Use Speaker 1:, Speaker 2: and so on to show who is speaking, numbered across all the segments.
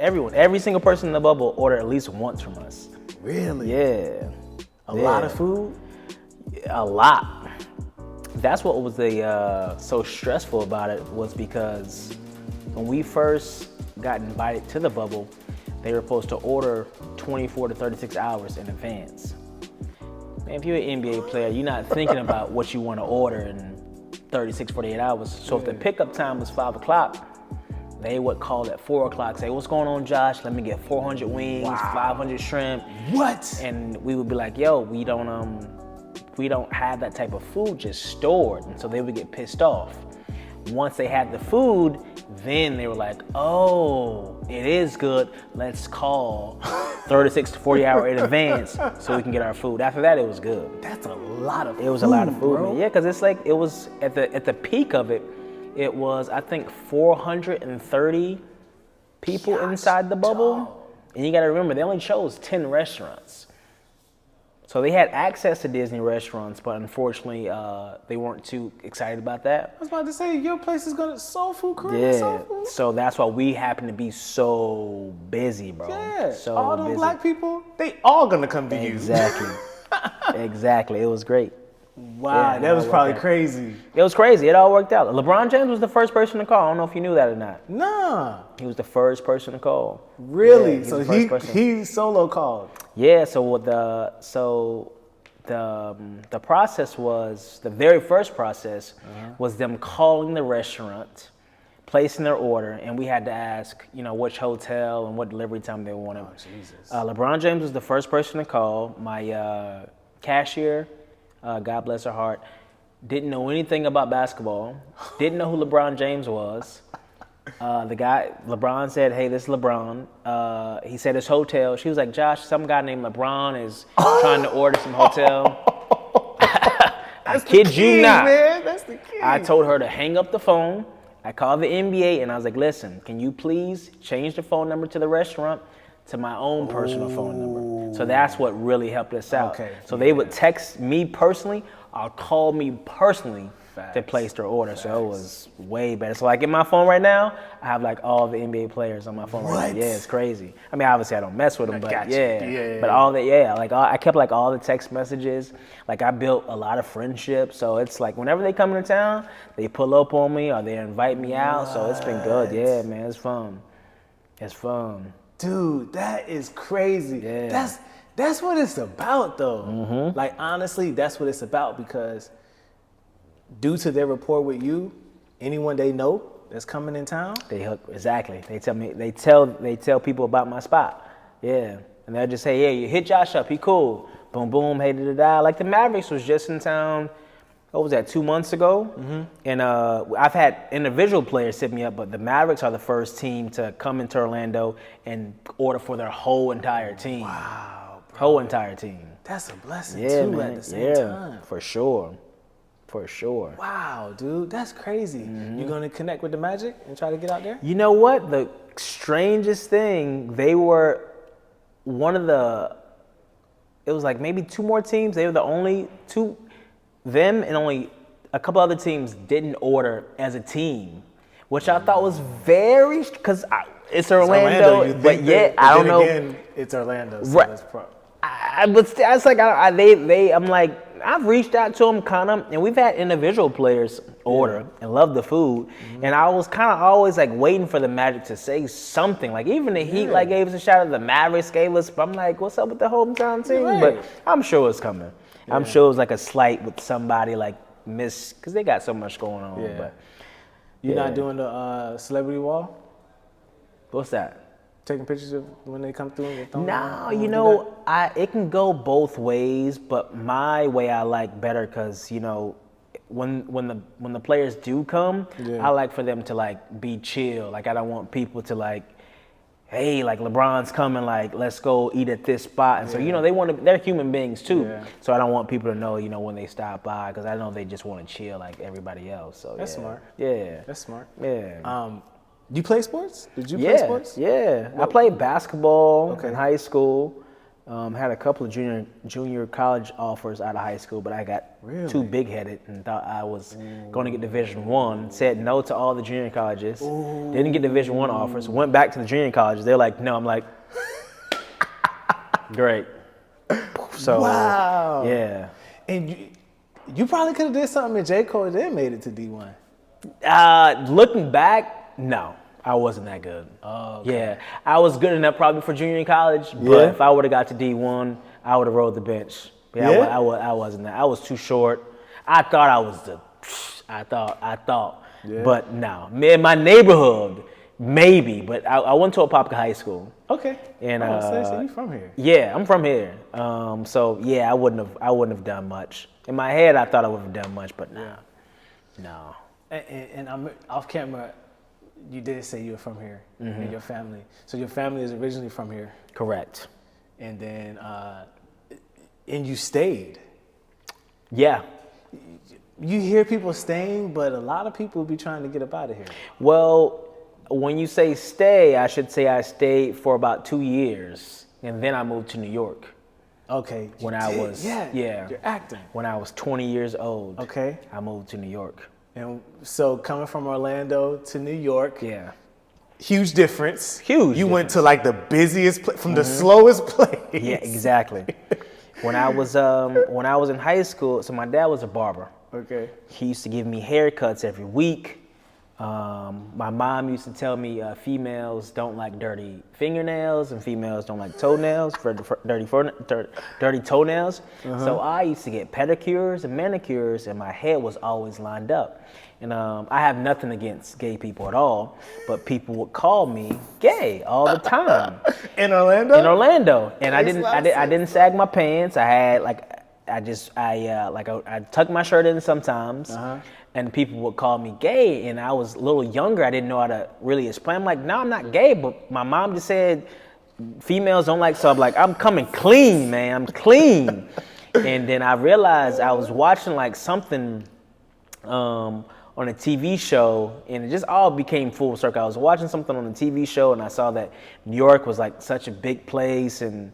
Speaker 1: every single person in the bubble ordered at least once from us.
Speaker 2: Really?
Speaker 1: Yeah.
Speaker 2: A lot of food?
Speaker 1: A lot. That's what was so stressful about it, was because when we first got invited to the bubble, they were supposed to order 24 to 36 hours in advance. Man, if you're an NBA player, you're not thinking about what you want to order in 36, 48 hours. So if the pickup time was 5 o'clock, they would call at 4 o'clock, say, what's going on, Josh? Let me get 400 wings, 500 shrimp.
Speaker 2: What?
Speaker 1: And we would be like, yo, we don't have that type of food just stored. And so they would get pissed off. Once they had the food, then they were like, oh, it is good. Let's call 36 to 40 hours in advance so we can get our food. After that, it was good.
Speaker 2: That's a lot of food.
Speaker 1: It was a lot of food,
Speaker 2: bro.
Speaker 1: man. Yeah, because it's like, it was at the peak of it, it was, I think, 430 people inside the bubble. And you got to remember, they only chose 10 restaurants. So they had access to Disney restaurants, but unfortunately, they weren't too excited about that.
Speaker 2: I was about to say, your place is going to soul food, Korean soul food.
Speaker 1: So that's why we happen to be so busy, bro.
Speaker 2: Yeah,
Speaker 1: so
Speaker 2: all them
Speaker 1: busy.
Speaker 2: black people, they all going to come to you.
Speaker 1: Exactly. Exactly. It was great.
Speaker 2: Wow, that was probably crazy.
Speaker 1: It was crazy. It all worked out. LeBron James was the first person to call. I don't know if you knew that or not.
Speaker 2: Nah.
Speaker 1: He was the first person to call.
Speaker 2: Really?
Speaker 1: Yeah,
Speaker 2: so he solo called.
Speaker 1: Yeah. So the process was, the very first process was them calling the restaurant, placing their order, and we had to ask, which hotel and what delivery time they wanted.
Speaker 2: Oh, Jesus.
Speaker 1: LeBron James was the first person to call. My cashier, God bless her heart, didn't know anything about basketball, didn't know who LeBron James was. The guy, LeBron said, hey, this is LeBron. He said his hotel. She was like, Josh, some guy named LeBron is trying to order some hotel. I kid you not.
Speaker 2: Man. That's the key.
Speaker 1: I told her to hang up the phone. I called the NBA and I was like, listen, can you please change the phone number to the restaurant to my own personal phone number? So that's what really helped us out.
Speaker 2: Okay.
Speaker 1: So they would text me personally or call me personally to place their order. So it was way better. So like in my phone right now, I have like all the NBA players on my phone right now. Yeah, it's crazy. I mean, obviously I don't mess with them, but but all the, I kept like all the text messages. Like I built a lot of friendships. So it's like whenever they come into town, they pull up on me or they invite me out. So it's been good. Yeah, man, it's fun. It's fun.
Speaker 2: Dude, that is crazy.
Speaker 1: Yeah.
Speaker 2: That's what it's about, though.
Speaker 1: Mm-hmm.
Speaker 2: Like, honestly, that's what it's about, because due to their rapport with you, anyone they know that's coming in town,
Speaker 1: they hook. Exactly. They tell people about my spot. Yeah, and they'll just say, yeah, you hit Josh up. He cool. Boom, boom. Hey, da. Like the Mavericks was just in town. What was that, 2 months ago? Mm-hmm. And I've had individual players hit me up, but the Mavericks are the first team to come into Orlando and order for their whole entire team.
Speaker 2: Wow, bro.
Speaker 1: Whole entire team.
Speaker 2: That's a blessing,
Speaker 1: man.
Speaker 2: at the same time.
Speaker 1: For sure. For sure.
Speaker 2: Wow, dude, that's crazy. You gonna connect with the Magic and try to get out there?
Speaker 1: You know what? The strangest thing, they were one of the, it was like maybe 2 more teams. They were the only two. Them and only a couple other teams didn't order as a team, which I thought was very, because it's Orlando, but yet I don't know.
Speaker 2: Again, it's Orlando, so that's
Speaker 1: I'm like, I've reached out to them kind of, and we've had individual players order and love the food, and I was kind of always like waiting for the Magic to say something. Like even the Heat like gave us a shout out, the Mavericks gave us, but I'm like, what's up with the hometown team? But I'm sure it's coming. I'm sure it was like a slight with somebody like because they got so much going on.
Speaker 2: Yeah.
Speaker 1: But
Speaker 2: you're not doing the celebrity wall?
Speaker 1: What's that?
Speaker 2: Taking pictures of when they come through?
Speaker 1: No, it can go both ways, but my way I like better because, when the players do come, I like for them to like be chill. Like I don't want people to like, hey, like LeBron's coming, like let's go eat at this spot. And so, they're human beings too. Yeah. So I don't want people to know, when they stop by, because I know they just want to chill like everybody else. So
Speaker 2: that's smart.
Speaker 1: Yeah.
Speaker 2: That's smart.
Speaker 1: Yeah.
Speaker 2: Do you play sports? Did you play sports?
Speaker 1: Yeah. I played basketball in high school. Had a couple of junior college offers out of high school, but I got too big-headed and thought I was going to get Division I. Said no to all the junior colleges. Ooh. Didn't get Division I offers. Went back to the junior colleges. They're like, no. I'm like, great. So,
Speaker 2: wow.
Speaker 1: Yeah.
Speaker 2: And you probably could have did something at J. Cole then made it to D1.
Speaker 1: Looking back, no. I wasn't that good.
Speaker 2: Oh, okay.
Speaker 1: Yeah, I was good enough probably for junior college, but if I would have got to D1, I would have rode the bench. But I wasn't that. I was too short. I thought I was I thought. Yeah. But no. In my neighborhood, maybe. But I went to Apopka High School.
Speaker 2: Okay.
Speaker 1: And
Speaker 2: so you from here?
Speaker 1: Yeah, I'm from here. So yeah, I wouldn't have done much. In my head, I thought I would have done much, but no.
Speaker 2: And I'm off camera. You did say you were from here and your family. So your family is originally from here.
Speaker 1: Correct.
Speaker 2: And then, and you stayed.
Speaker 1: Yeah.
Speaker 2: You hear people staying, but a lot of people be trying to get up out of here.
Speaker 1: Well, when you say stay, I should say I stayed for about 2 years, and then I moved to New York.
Speaker 2: Okay.
Speaker 1: When I was
Speaker 2: you're acting.
Speaker 1: When I was 20 years old.
Speaker 2: Okay.
Speaker 1: I moved to New York.
Speaker 2: And so coming from Orlando to New York,
Speaker 1: huge
Speaker 2: difference.
Speaker 1: Huge.
Speaker 2: You went to like the busiest place, from the slowest place.
Speaker 1: Yeah, exactly. When I was in high school, so my dad was a barber.
Speaker 2: Okay.
Speaker 1: He used to give me haircuts every week. My mom used to tell me females don't like dirty fingernails and females don't like toenails for dirty toenails. So I used to get pedicures and manicures, and my head was always lined up. And I have nothing against gay people at all, but people would call me gay all the time.
Speaker 2: In Orlando?
Speaker 1: In Orlando, and I didn't sag my pants. I had I tucked my shirt in sometimes. And people would call me gay, and I was a little younger. I didn't know how to really explain. I'm like, no, I'm not gay, but my mom just said females don't like, so I'm like, I'm coming clean, man. I'm clean. And then I realized I was watching like something on a TV show, and it just all became full circle. I was watching something on a TV show, and I saw that New York was like such a big place, and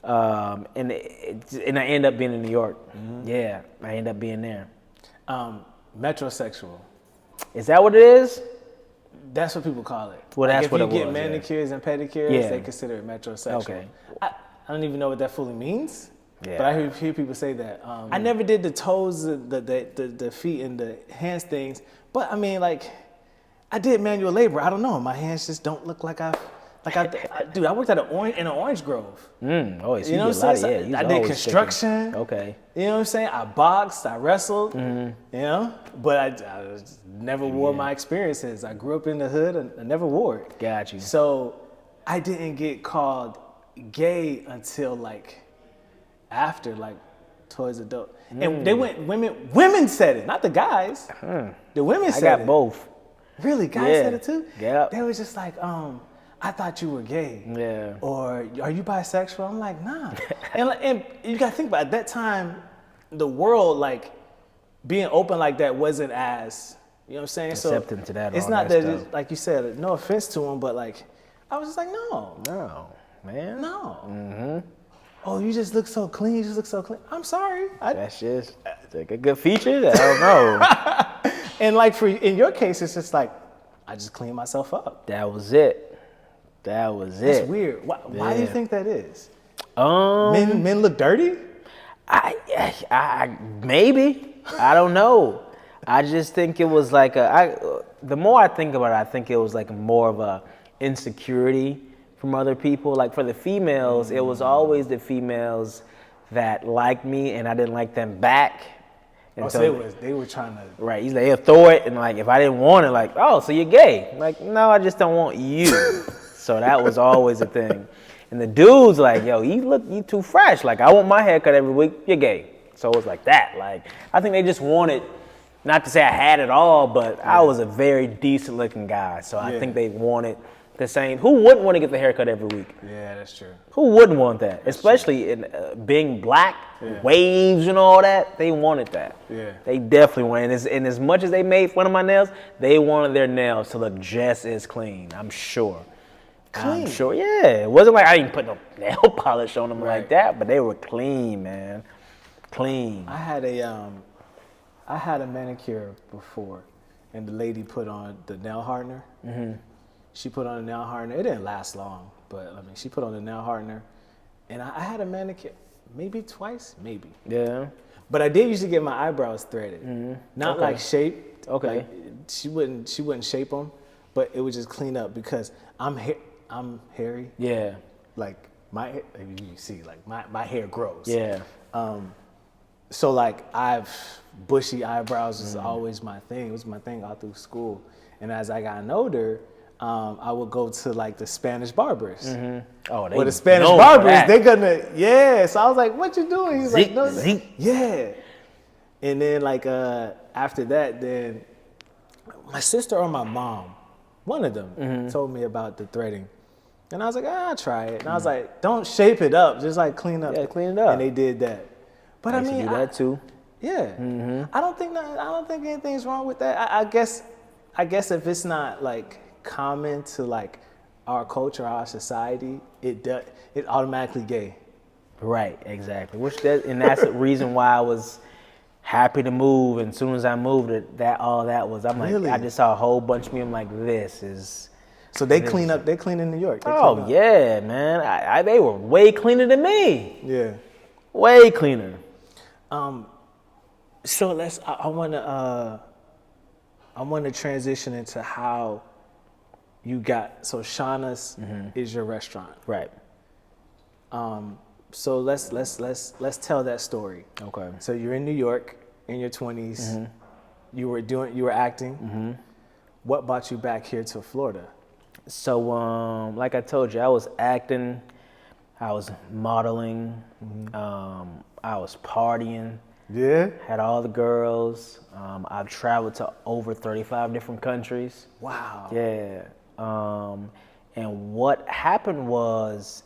Speaker 1: I ended up being in New York. Yeah, I ended up being there.
Speaker 2: Metrosexual.
Speaker 1: Is that what it is?
Speaker 2: That's what people call it.
Speaker 1: Well, that's what it was.
Speaker 2: If you get manicures and pedicures, they consider it metrosexual.
Speaker 1: Okay.
Speaker 2: I don't even know what that fully means.
Speaker 1: Yeah.
Speaker 2: But I hear people say that. I never did the toes, the feet, and the hands things. But I mean, like, I did manual labor. I don't know. My hands just don't look like dude, I worked in an orange grove.
Speaker 1: Oh, so
Speaker 2: you know what I'm saying? I did construction.
Speaker 1: Okay.
Speaker 2: You know what I'm saying? I boxed, I wrestled, you know? But I never wore my experiences. I grew up in the hood and I never wore it.
Speaker 1: Got you.
Speaker 2: So I didn't get called gay until after towards adult. And they went, women said it, not the guys. The women said it.
Speaker 1: I got both.
Speaker 2: Really? Guys said it too?
Speaker 1: Yeah.
Speaker 2: They was just like, I thought you were gay. Yeah. Or are you bisexual? I'm like, nah. and you gotta think about it. At that time, the world, being open like that wasn't as, you know what I'm saying?
Speaker 1: Accepting to that.
Speaker 2: It's not that, it's, like you said, no offense to him, but I was just like, no.
Speaker 1: No, man.
Speaker 2: No. Oh, you just look so clean. You just look so clean. I'm sorry.
Speaker 1: That's just a good feature. I don't know.
Speaker 2: And in your case, it's just I just cleaned myself up.
Speaker 1: That was it.
Speaker 2: That's weird. Why do you think that is? Men look dirty?
Speaker 1: I maybe. I don't know. I just think it was the more I think about it, I think it was more of a insecurity from other people. Like for the females, it was always the females that liked me and I didn't like them back. And
Speaker 2: so they were trying to...
Speaker 1: Right, he's they'll throw it and if I didn't want it, oh, so you're gay. No, I just don't want you. So that was always a thing. And the dudes yo, you too fresh. I want my haircut every week, you're gay. So it was like that. I think they just wanted, not to say I had it all, but I was a very decent looking guy. So I think they wanted the same. Who wouldn't want to get the haircut every week?
Speaker 2: Yeah, that's true.
Speaker 1: Who wouldn't want that? Especially in being black, waves and all that. They wanted that.
Speaker 2: Yeah.
Speaker 1: They definitely wanted it. And as much as they made fun of my nails, they wanted their nails to look just as clean, I'm sure.
Speaker 2: Clean.
Speaker 1: I'm sure, yeah. It wasn't like I didn't put no nail polish on them
Speaker 2: Right.
Speaker 1: like that, but they were clean, man. Clean.
Speaker 2: I had a manicure before, and the lady put on the nail hardener. Mm-hmm. She put on a nail hardener. It didn't last long, but I mean, she put on the nail hardener, and I had a manicure maybe twice, maybe.
Speaker 1: Yeah.
Speaker 2: But I did usually get my eyebrows threaded, not
Speaker 1: Okay.
Speaker 2: like shaped.
Speaker 1: Okay.
Speaker 2: Like, she wouldn't shape them, but it would just clean up because I'm hairy.
Speaker 1: Yeah.
Speaker 2: Like you see, like my hair grows.
Speaker 1: Yeah.
Speaker 2: So like bushy eyebrows is always my thing. It was my thing all through school. And as I got older, I would go to like the Spanish barbers.
Speaker 1: Oh, they
Speaker 2: Well, the Spanish
Speaker 1: known for
Speaker 2: barbers,
Speaker 1: that.
Speaker 2: they're gonna, yeah. So I was like, what you doing? He's like,
Speaker 1: Zeke,
Speaker 2: no,
Speaker 1: Zeke.
Speaker 2: yeah. And then like after that, then my sister or my mom, one of them told me about the threading. And I was like, I'll try it. And I was like, don't shape it up, just like clean up.
Speaker 1: Yeah, clean it up.
Speaker 2: And they did that. But I
Speaker 1: used to
Speaker 2: mean,
Speaker 1: do that too.
Speaker 2: yeah. I don't think anything's wrong with that. I guess if it's not like common to like our culture, our society, it automatically gay.
Speaker 1: Right, exactly. And that's the reason why I was happy to move. And as soon as I moved, I'm like,
Speaker 2: Really?
Speaker 1: I just saw a whole bunch of me. I'm like, this is.
Speaker 2: So they clean up. They clean in New York. They clean
Speaker 1: Oh
Speaker 2: up.
Speaker 1: yeah, man. They were way cleaner than me.
Speaker 2: Yeah.
Speaker 1: Way cleaner.
Speaker 2: So I want to transition into how you got. So Shauna's is your restaurant.
Speaker 1: Right.
Speaker 2: So let's tell that story.
Speaker 1: Okay.
Speaker 2: So you're in New York in your 20s. You were acting. What brought you back here to Florida?
Speaker 1: So, like I told you, I was acting, I was modeling, I was partying,
Speaker 2: Yeah.
Speaker 1: had all the girls. I've traveled to over 35 different countries.
Speaker 2: Wow.
Speaker 1: Yeah. And what happened was,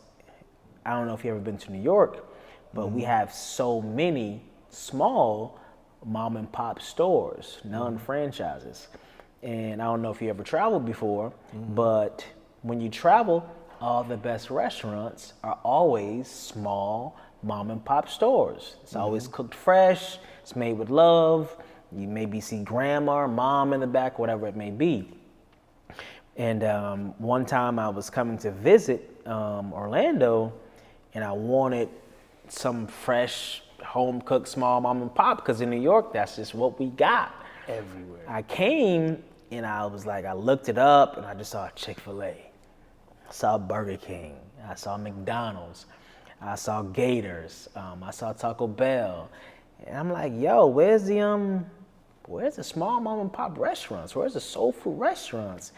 Speaker 1: I don't know if you've ever been to New York, but we have so many small mom and pop stores, non-franchises. And I don't know if you ever traveled before, but when you travel, all the best restaurants are always small mom and pop stores. It's always cooked fresh, it's made with love. You maybe see grandma or mom in the back, whatever it may be. And one time I was coming to visit Orlando, and I wanted some fresh home-cooked small mom and pop, because in New York, that's just what we got.
Speaker 2: Everywhere.
Speaker 1: I came and I was like, I looked it up and I just saw Chick-fil-A. I saw Burger King. I saw McDonald's. I saw Gators. I saw Taco Bell. And I'm like, yo, where's the small mom and pop restaurants? Where's the soul food restaurants?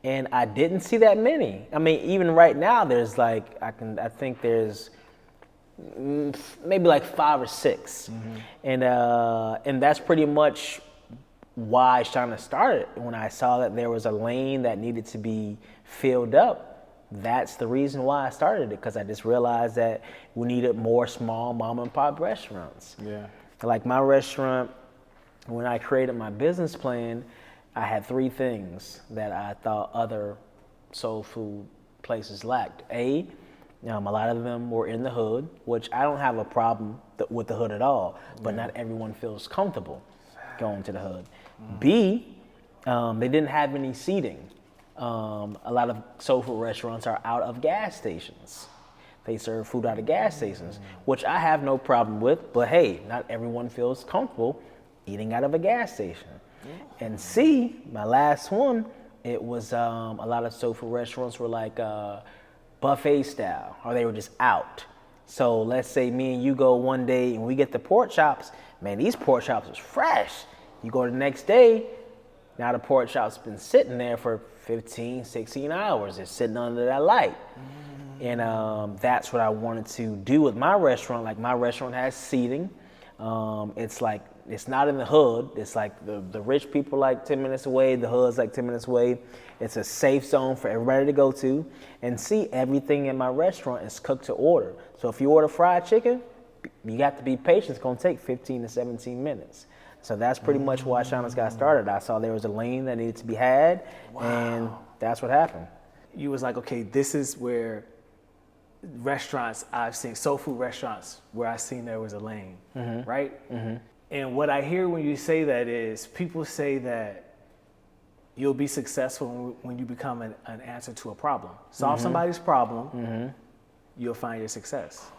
Speaker 1: And I didn't see that many. I mean, even right now, there's like, I think there's maybe like 5 or 6. And that's pretty much why Shauna started. When I saw that there was a lane that needed to be filled up, that's the reason why I started it, because I just realized that we needed more small mom and pop restaurants.
Speaker 2: Yeah.
Speaker 1: Like my restaurant, when I created my business plan, I had 3 things that I thought other soul food places lacked. A lot of them were in the hood, which I don't have a problem with the hood at all, but not everyone feels comfortable going to the hood. B, they didn't have any seating. A lot of soul food restaurants are out of gas stations. They serve food out of gas stations, which I have no problem with, but hey, not everyone feels comfortable eating out of a gas station. And C, my last one, it was a lot of soul food restaurants were like buffet style, or they were just out. So let's say me and you go one day and we get the pork chops. Man, these pork chops is fresh. You go the next day, now the pork chop's been sitting there for 15, 16 hours. It's sitting under that light. And that's what I wanted to do with my restaurant. Like my restaurant has seating. It's not in the hood. It's like the rich people like 10 minutes away. The hood's like 10 minutes away. It's a safe zone for everybody to go to. And see, everything in my restaurant is cooked to order. So if you order fried chicken, you got to be patient. It's going to take 15 to 17 minutes. So that's pretty much why Shauna's got started. I saw there was a lane that needed to be had, and that's what happened.
Speaker 2: you was like, okay, this is where restaurants I've seen, soul food restaurants where I've seen there was a lane, right? And what I hear when you say that is people say that you'll be successful when you become an answer to a problem. Solve somebody's problem, you'll find your success.